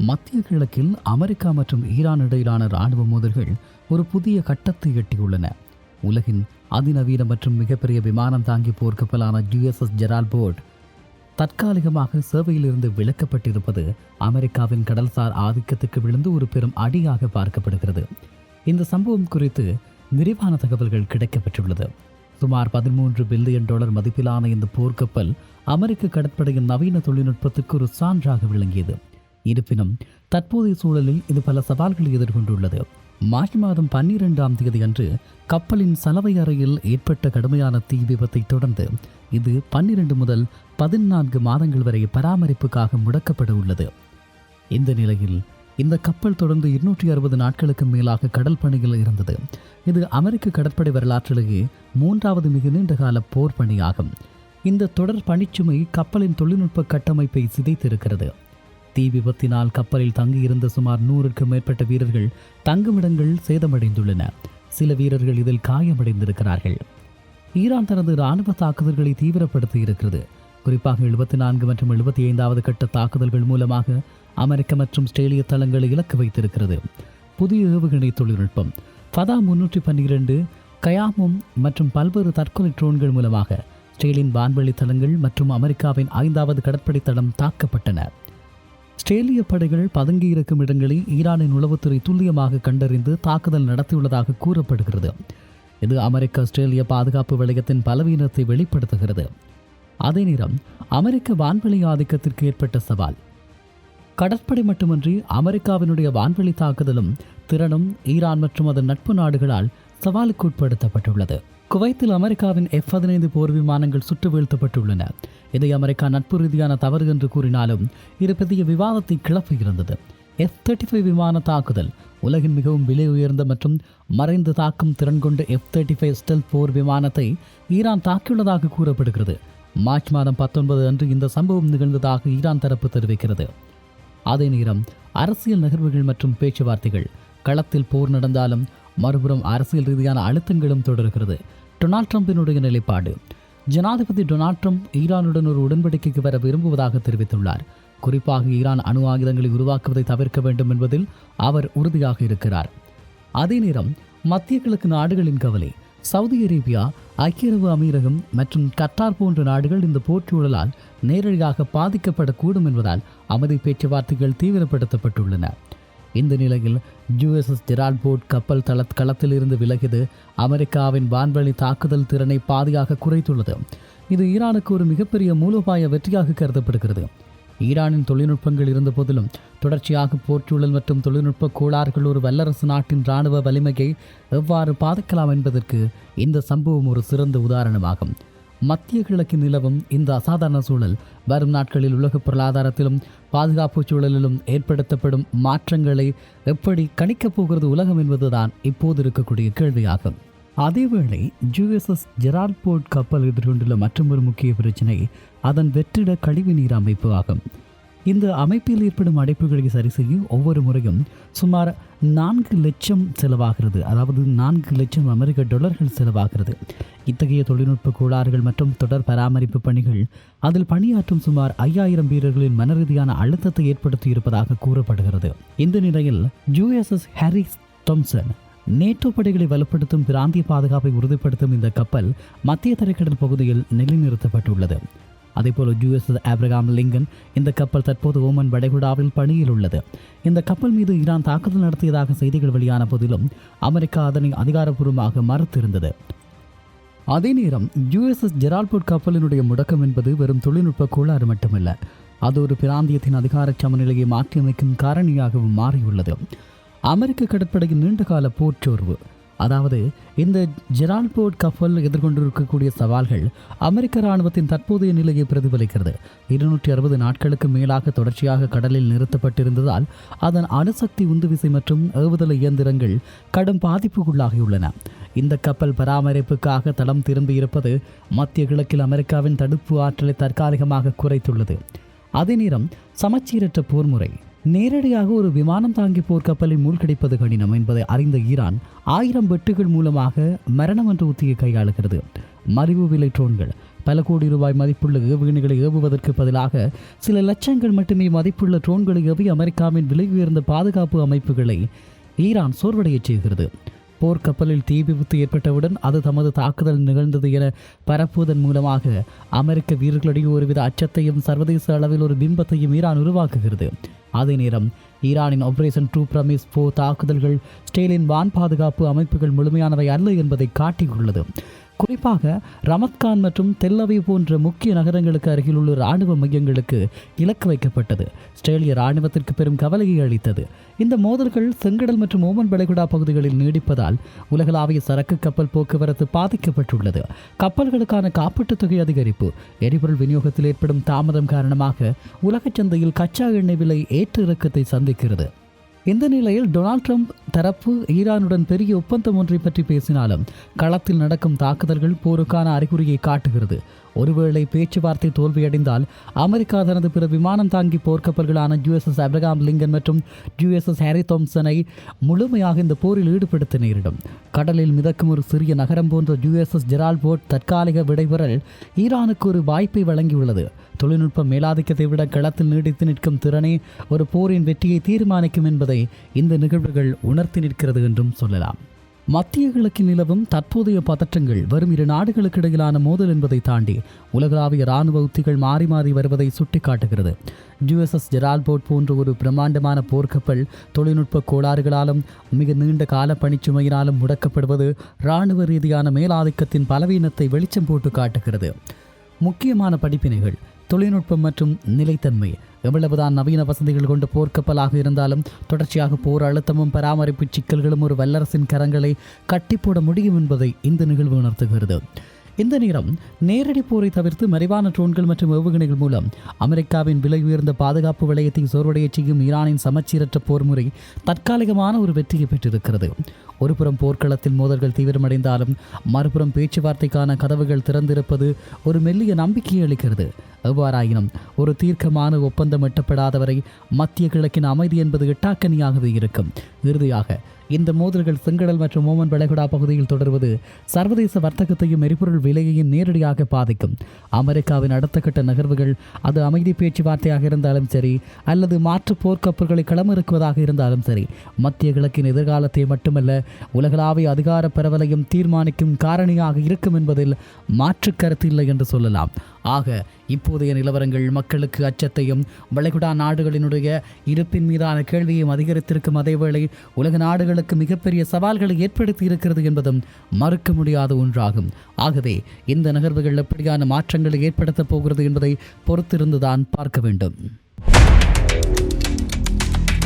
மத்திய கிழக்கில் அமெரிக்கா மற்றும் ஈரான் இடையிலான இராணுவ மோதல்கள் ஒரு புதிய கட்டத்தை எட்டியுள்ளன. உலகின் அதிநவீன மற்றும் மிகப்பெரிய விமானம் தாங்கி போர்க்கப்பலான USS ஜெரால்ட் போர்ட் தற்காலிகமாக சேவையிலிருந்து விலக்கப்பட்டிருப்பது அமெரிக்காவின் கடல்சார் ஆதிக்கத்துக்கு விழுந்து ஒரு பெரும் அடியாக பார்க்கப்படுகிறது. இந்த சம்பவம் குறித்து விரிவான தகவல்கள் கிடைக்கப்பெற்றுள்ளது. சுமார் $13 பில்லியன் மதிப்பிலான இந்த போர்க்கப்பல் அமெரிக்க கடற்படையின் நவீன தொழில்நுட்பத்திற்கு ஒரு சான்றாக விளங்கியது. இருப்பினும் தற்போதைய சூழலில் இது பல சவால்களை எதிர்கொண்டுள்ளது. மார்ச் மாதம் 12ஆம் தேதி அன்று கப்பலின் சலவை அறையில் ஏற்பட்ட கடுமையான தீ விபத்தை தொடர்ந்து இது 12 முதல் 14 மாதங்கள் வரை பராமரிப்புக்காக முடக்கப்பட உள்ளது. இந்த நிலையில் இந்த கப்பல் தொடர்ந்து 260 நாட்களுக்கு மேலாக கடல் பணியில் இருந்தது. இது அமெரிக்க கடற்படை வரலாற்றிலேயே 3வது மிக நீண்டகால போர் பணியாகும். இந்த தொடர் பணிச்சுமை கப்பலின் தொழில்நுட்ப கட்டமைப்பை சிதைத்திருக்கிறது. தீ விபத்தினால் கப்பலில் தங்கியிருந்த சுமார் 100க்கும் மேற்பட்ட வீரர்கள் தங்குமிடங்கள் சேதமடைந்துள்ளன. சில வீரர்கள் இதில் காயமடைந்திருக்கிறார்கள். ஈரான் தனது இராணுவ தாக்குதல்களை தீவிரப்படுத்தி இருக்கிறது. குறிப்பாக 74 மற்றும் 75வது கட்ட தாக்குதல்கள் மூலமாக அமெரிக்க மற்றும் ஆஸ்திரேலிய தளங்களை இலக்கு வைத்திருக்கிறது. புதிய ஏவுகணை தொழில்நுட்பம் ஃபதா 312 கயாமும் மற்றும் பல்வேறு தற்கொலை ட்ரோன்கள் மூலமாக ஆஸ்திரேலியன் வான்வெளி தளங்கள் மற்றும் அமெரிக்காவின் 5வது கடற்படை தளம் தாக்கப்பட்டன. ஆஸ்திரேலிய படைகள் பதுங்கியிருக்கும் இடங்களை ஈரானின் உளவுத்துறை துல்லியமாக கண்டறிந்து தாக்குதல் நடத்தியுள்ளதாக கூறப்படுகிறது. இது அமெரிக்க ஆஸ்திரேலிய பாதுகாப்பு வலயத்தின் பலவீனத்தை வெளிப்படுத்துகிறது. அதே நேரம் அமெரிக்க வான்வெளி ஆதிக்கத்திற்கு ஏற்பட்ட சவால் கடற்படை மட்டுமின்றி அமெரிக்காவினுடைய வான்வெளி தாக்குதலும் திறனும் ஈரான் மற்றும் அதன் நட்பு நாடுகளால் சவாலுக்கு உட்படுத்தப்பட்டுள்ளது. குவைத்தில் அமெரிக்காவின் F-15 போர் விமானங்கள் சுட்டு வீழ்த்தப்பட்டுள்ளன. இதை அமெரிக்கா நட்பு ரீதியான தவறு என்று கூறினாலும் இது பெரிய விவாதத்தை கிளப்பியிருந்தது. F-35 விமான தாக்குதல் உலகின் மிகவும் விலை உயர்ந்த மற்றும் மறைந்து தாக்கும் திறன் கொண்ட F-35 ஸ்டெல்த் போர் விமானத்தை ஈரான் தாக்கியுள்ளதாக கூறப்படுகிறது. மார்ச் மாதம் 19 அன்று இந்த சம்பவம் நிகழ்ந்ததாக ஈரான் தரப்பு தெரிவிக்கிறது. அதே நேரம் அரசியல் நகர்வுகள் மற்றும் பேச்சுவார்த்தைகள் களத்தில் போர் நடந்தாலும் மறுபுறம் அரசியல் ரீதியான அழுத்தங்களும் தொடர்கிறது. டொனால்ட் ட்ரம்பினுடைய நிலைப்பாடு ஜனாதிபதி டொனால்ட் ட்ரம்ப் ஈரானுடன் ஒரு உடன்படிக்கைக்கு வர விரும்புவதாக தெரிவித்துள்ளார். குறிப்பாக ஈரான் அணு ஆயுதங்களை உருவாக்குவதை தவிர்க்க வேண்டும் என்பதில் அவர் உறுதியாக இருக்கிறார். அதே நேரம் மத்திய கிழக்கு நாடுகளின் கவலை சவுதி அரேபியா, ஐக்கிய அரபு அமீரகம் மற்றும் கட்டார் போன்ற நாடுகள் இந்த போர்ச்சூழலால் நேரடியாக பாதிக்கப்படக்கூடும் என்பதால் அமைதி பேச்சுவார்த்தைகள் தீவிரப்படுத்தப்பட்டுள்ளன. இந்த நிலையில் USS ஜெரால்ட் போர்ட் கப்பல் களத்தில் இருந்து விலகியது அமெரிக்காவின் வான்வெளி தாக்குதல் திறனை பாதியாக குறைத்துள்ளது. இது ஈரானுக்கு ஒரு மிகப்பெரிய மூலோபாய வெற்றியாக கருதப்படுகிறது. ஈரானின் தொழில்நுட்பங்கள் இருந்த போதிலும் தொடர்ச்சியாக போர்ச்சூழல் மற்றும் தொழில்நுட்ப கோளாறுகள் ஒரு வல்லரசு நாட்டின் இராணுவ வலிமையை எவ்வாறு பாதிக்கலாம் என்பதற்கு இந்த சம்பவம் ஒரு சிறந்த உதாரணமாகும். மத்திய கிழக்கில் நிலவும் இந்த அசாதாரண சூழல் வரும் நாட்களில் உலக பொருளாதாரத்திலும் பாதுகாப்பு சூழலிலும் ஏற்படுத்தப்படும் மாற்றங்களை எப்படி கணிக்கப் போகிறது உலகம் என்பதுதான் இப்போது இருக்கக்கூடிய கேள்வியாகும். அதேவேளை USS ஜெரால்ட் போர்ட் கப்பல் எதிர்கொண்டுள்ள மற்றொரு முக்கிய பிரச்சினை அதன் வெற்றிட கழிவுநீர் அமைப்பு ஆகும். இந்த அமைப்பில் ஏற்படும் அடைப்புகளை சரி செய்ய ஒவ்வொரு முறையும் சுமார் 4 லட்சம் செலவாகிறது. அதாவது $4 லட்சம் செலவாகிறது. இத்தகைய தொழில்நுட்ப கோளாறுகள் மற்றும் தொடர் பராமரிப்பு பணிகள் அதில் பணியாற்றும் சுமார் 5000 வீரர்களின் மனரீதியான அழுத்தத்தை ஏற்படுத்தி இருப்பதாக கூறப்படுகிறது. இந்த நிலையில் USS ஹாரி தாம்சன் நேட்டோ படைகளை வலுப்படுத்தும் பிராந்திய பாதுகாப்பை உறுதிப்படுத்தும் இந்த கப்பல் மத்திய தரைக்கடல் பகுதியில் நிலைநிறுத்தப்பட்டுள்ளது. அதேபோல USS ஆப்ரஹாம் லிங்கன் இந்த கப்பல் தற்போது ஓமன் வளைகுடாவில் பணியில் உள்ளது. இந்த கப்பல் மீது ஈரான் தாக்குதல் நடத்தியதாக செய்திகள் வெளியான போதிலும் அமெரிக்கா அதனை அதிகாரப்பூர்வமாக மறுத்திருந்தது. அதே நேரம் USS ஜெரால்ட் போர்ட் கப்பலினுடைய முடக்கம் என்பது வெறும் தொழில்நுட்ப கோளாறு மட்டுமல்ல, அது ஒரு பிராந்தியத்தின் அதிகார சமநிலையை மாற்றியமைக்கும் காரணியாகவும் மாறியுள்ளது. அமெரிக்க கடற்படையின் நீண்டகால போர்ச்சோர்வு, அதாவது இந்த ஜெரால்ட் போர்ட் கப்பல் எதிர்கொண்டிருக்கக்கூடிய சவால்கள் அமெரிக்க இராணுவத்தின் தற்போதைய நிலையை பிரதிபலிக்கிறது. 260 நாட்களுக்கு மேலாக தொடர்ச்சியாக கடலில் நிறுத்தப்பட்டிருந்ததால் அதன் அணுசக்தி உந்துவிசை மற்றும் ஏவுதள இயந்திரங்கள் கடும் பாதிப்புக்குள்ளாகியுள்ளன. இந்த கப்பல் பராமரிப்புக்காக தளம் திரும்பியிருப்பது மத்திய கிழக்கில் அமெரிக்காவின் தடுப்பு ஆற்றலை தற்காலிகமாக குறைத்துள்ளது. அதே நேரம் சமச்சீரற்ற போர்முறை நேரடியாக ஒரு விமானம் தாங்கி போர்க்கப்பலை மூழ்கடிப்பது கடினம் என்பதை அறிந்த ஈரான் 1000 வெட்டுகள் மூலமாக மரணம் என்ற உத்தியை கையாளுகிறது. மலிவு விலை ட்ரோன்கள், பல கோடி ரூபாய் மதிப்புள்ள ஏவுகணைகளை ஏவுவதற்கு பதிலாக சில லட்சங்கள் மட்டுமே மதிப்புள்ள ட்ரோன்களை ஏவி அமெரிக்காவின் விலை உயர்ந்த பாதுகாப்பு அமைப்புகளை ஈரான் சோர்வடையச் செய்கிறது. போர்க்கப்பலில் தீ விபத்து ஏற்பட்டவுடன் அது தமது தாக்குதல் நிகழ்ந்தது என பரப்புவதன் மூலமாக அமெரிக்க வீரர்களிடையே ஒருவித அச்சத்தையும் சர்வதேச அளவில் ஒரு பிம்பத்தையும் ஈரான் உருவாக்குகிறது. அதே நேரம் ஈரானின் ஆபரேஷன் ட்ரூ பிரமிஸ் 4 தாக்குதல்கள் ஸ்டேலின் வான் பாதுகாப்பு அமைப்புகள் முழுமையானவை அல்ல என்பதை காட்டியுள்ளது. குறிப்பாக ரமத்கான் மற்றும் தெல்லவி போன்ற முக்கிய நகரங்களுக்கு அருகில் உள்ள இராணுவ மையங்களுக்கு இலக்கு வைக்கப்பட்டது ஆஸ்திரேலிய இராணுவத்திற்கு பெரும் கவலையை அளித்தது. இந்த மோதல்கள் செங்கடல் மற்றும் ஓமன் வளைகுடா பகுதிகளில் நீடிப்பதால் உலகளாவிய சரக்கு கப்பல் போக்குவரத்து பாதிக்கப்பட்டுள்ளது. கப்பல்களுக்கான காப்பீட்டுத் தொகை அதிகரிப்பு, எரிபொருள் விநியோகத்தில் ஏற்படும் தாமதம் காரணமாக உலக சந்தையில் கச்சா எண்ணெய் விலை ஏற்ற இறக்கத்தை சந்திக்கிறது. இந்த நிலையில் டொனால்ட் ட்ரம்ப் தரப்பு ஈரானுடன் பெரிய ஒப்பந்தம் ஒன்றை பற்றி பேசினாலும் களத்தில் நடக்கும் தாக்குதல்கள் போருக்கான அறிகுறியை காட்டுகிறது. ஒருவேளை பேச்சுவார்த்தை தோல்வியடைந்தால் அமெரிக்கா தனது பிற விமானம் தாங்கி போர்க்கப்பல்களான USS ஆப்ரஹாம் லிங்கன் மற்றும் USS ஹாரி தாம்சனை முழுமையாக இந்த போரில் ஈடுபடுத்த நேரிடும். கடலில் மிதக்கும் ஒரு சிறிய நகரம் போன்ற USS ஜெரால்ட் போர்ட் தற்காலிக விடைபெறல் ஈரானுக்கு ஒரு வாய்ப்பை வழங்கியுள்ளது. தொழில்நுட்ப மேலாதிக்கத்தை விட களத்தில் நீடித்து நிற்கும் திறனே ஒரு போரின் வெற்றியை தீர்மானிக்கும் என்பதை இந்த நிகழ்வுகள் உணர்த்தி நிற்கிறது என்றும் சொல்லலாம். மத்திய கிழக்கில் நிலவும் தற்போதைய பதற்றங்கள் வரும் 2 நாடுகளுக்கு இடையிலான மோதல் என்பதை தாண்டி உலகளாவிய இராணுவ உத்திகள் மாறி மாறி வருவதை சுட்டிக்காட்டுகிறது. USS ஜெரால்ட் போர்ட் போன்ற ஒரு பிரம்மாண்டமான போர்க்கப்பல் தொழில்நுட்ப கோளாறுகளாலும் மிக நீண்ட கால பணிச்சுமையினாலும் முடக்கப்படுவது இராணுவ ரீதியான மேலாதிக்கத்தின் பலவீனத்தை வெளிச்சம் போட்டு காட்டுகிறது. முக்கியமான படிப்பினைகள்: தொழில்நுட்பம் மற்றும் நிலைத்தன்மை. எவ்வளவுதான் நவீன வசதிகள் கொண்ட போர்க்கப்பலாக இருந்தாலும் தொடர்ச்சியாக போர் அழுத்தமும் பராமரிப்பு சிக்கல்களும் ஒரு வல்லரசின் கரங்களை கட்டிப்போட முடியும் என்பதை இந்த நிகழ்வு உணர்த்துகிறது. இந்த நேரம் நேரடி போரை தவிர்த்து மறைவான ட்ரோன்கள் மற்றும் ஏவுகணைகள் மூலம் அமெரிக்காவின் விலை உயர்ந்த பாதுகாப்பு வளையத்தை சோர்வடைய செய்யும் ஈரானின் சமச்சீரற்ற போர் முறை தற்காலிகமான ஒரு வெற்றியை பெற்றிருக்கிறது. ஒருபுறம் போர்க்களத்தில் மோதல்கள் தீவிரமடைந்தாலும் மறுபுறம் பேச்சுவார்த்தைக்கான கதவுகள் திறந்திருப்பது ஒரு மெல்லிய நம்பிக்கையை அளிக்கிறது. எவ்வாறாயினும் ஒரு தீர்க்கமான ஒப்பந்தம் எட்டப்படாதவரை மத்திய கிழக்கின் அமைதி என்பது எட்டாக்கனியாகவே இருக்கும். இறுதியாக இந்த மோதல்கள் செங்கடல் மற்றும் ஓமன் வளைகுடா பகுதியில் தொடர்வது சர்வதேச வர்த்தகத்தையும் எரிபொருள் விலையையும் நேரடியாக பாதிக்கும். அமெரிக்காவின் அடுத்த கட்ட நகர்வுகள் அது அமைதி பேச்சுவார்த்தையாக இருந்தாலும் சரி அல்லது மாற்று போர்க்கப்பல்களை களமிறக்குவதாக இருந்தாலும் சரி மத்திய கிழக்கின் எதிர்காலத்தை மட்டுமல்ல உலகளாவிய அதிகார பரவலையும் தீர்மானிக்கும் காரணியாக இருக்கும் என்பதில் மாற்று கருத்து இல்லை என்று சொல்லலாம். ஆக இப்போதைய நிலவரங்கள் மக்களுக்கு அச்சத்தையும் வளைகுடா நாடுகளினுடைய இருப்பின் மீதான கேள்வியையும் அதிகரித்திருக்கும் அதேவேளை உலக நாடுகளுக்கு மிகப்பெரிய சவால்களை ஏற்படுத்தி இருக்கிறது என்பதும் மறுக்க முடியாத ஒன்றாகும். ஆகவே இந்த நகர்வுகள் எப்படியான மாற்றங்களை ஏற்படுத்தப் போகிறது என்பதை பொறுத்திருந்துதான் பார்க்க வேண்டும்.